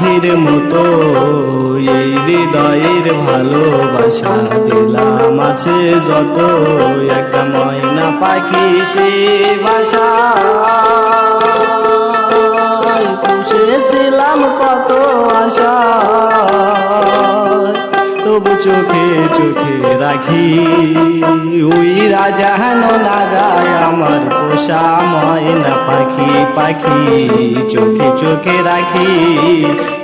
পাখির মতো এই হৃদয়ের ভালোবাসা দিলাম আছে যত, একটা ময়না পাখি সে বাসা পুষেছিলাম কত আশা, তবু চোখে চোখে রাখি উইরা যেন না যায় আমার পোষা ময়না পাখি। পাখি চোখে চোখে রাখি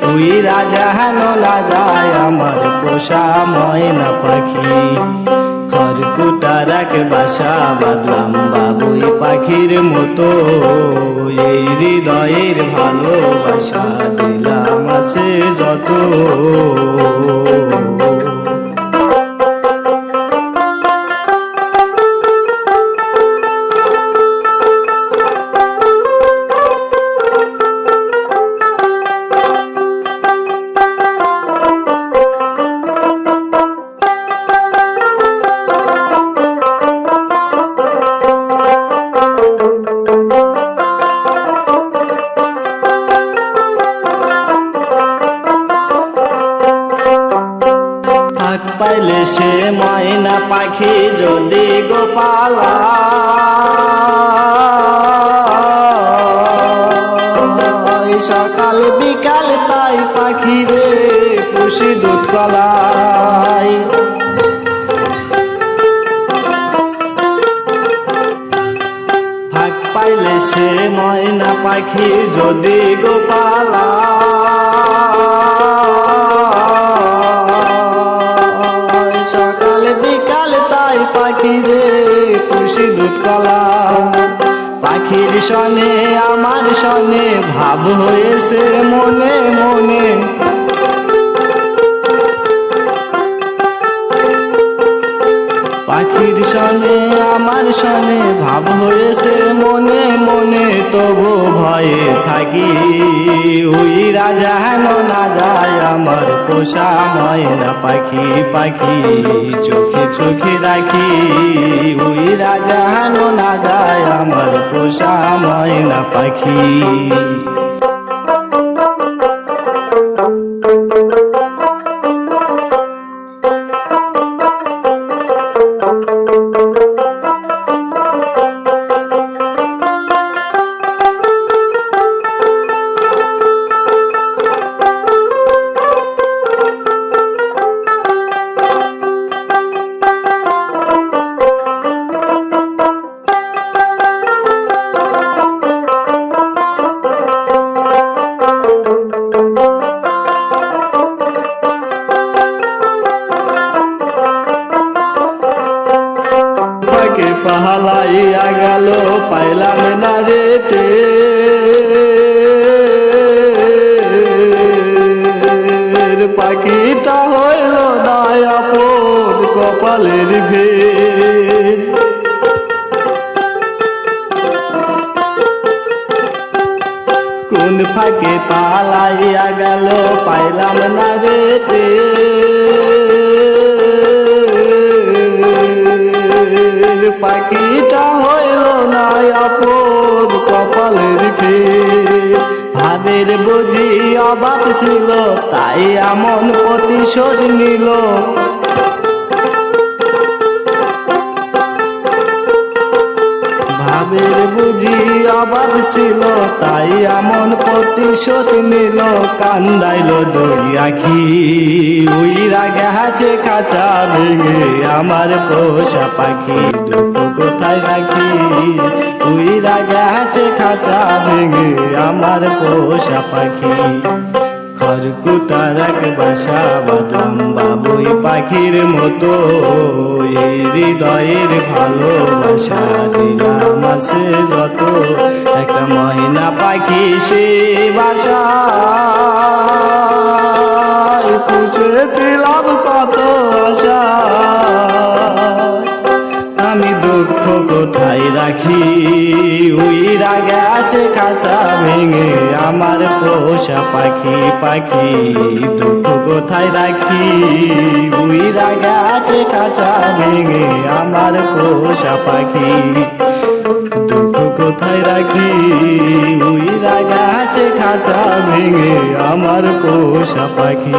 উইরা যেন না যায় আমার পোষা ময়না পাখি। খড়কুটার এক বাসা বাঁধলাম বাবুই পাখির মতো, এই হৃদয়ের ভালোবাসা দিলাম আছে যত। পাইলে সে ময়না পাখি যদি গোপালা, সকাল বিকাল তাই পাখি রে পুষি দুধ কলাই। ফাঁক পাইলে সে ময়না পাখি যদি গোপালা, পাখি রে পুষি দুধ কলা। পাখির সনে আমার সনে ভাব হয়েছে মনে মনে, পাখির সনে আমার সনে ভাব হয়েছে মনে মনে, তবু ভয়ে থাকি উইরা যেন না যায় আমার পোষা ময়না পাখি। পাখি চোখে চোখে রাখি উইরা যেন না যায় আমার পোষা ময়না পাখি। পাহালাইয়া গেল পাইলাম না রেটে, পাখিটা হইল না আপন কপালের ভেদ। কোন ফাঁকে পালাইয়া গেল পাইলাম না রেটে, পাখিটা হইল না আপন কপালের ভেদ। ভাবের বুঝি অভাব ছিল তাই এমন প্রতিশোধ নিল, ভাবের বুঝি অভাব ছিল তাই এমন প্রতিশোধ নিল। কান্দাইল দুই আখি উইরা গেছে খাঁচা ভেঙে আমার পোষা পাখি, দুঃখ কোথায় রাখি উইরা গেছে খাঁচা ভেঙে আমার পোষা পাখি। খড়কুটার এক বাসা বাঁধলাম বাবুই পাখির মতো, এই হৃদয়ের ভালোবাসা দিলাম আছে যত, একটা ময়না পাখি সে বাসা পুষেছিলাম কত আশা। আমি দুঃখ কোথায় রাখি উইরা গেছে খাঁচা ভেঙে আমার পোষা পাখি। পাখি দুঃখ কোথায় রাখি উইরা গেছে খাঁচা ভেঙে আমার পোষা পাখি। দুঃখ কোথায় রাখি উইরা গেছে আসে খাঁচা ভেঙে আমার পোষা পাখি।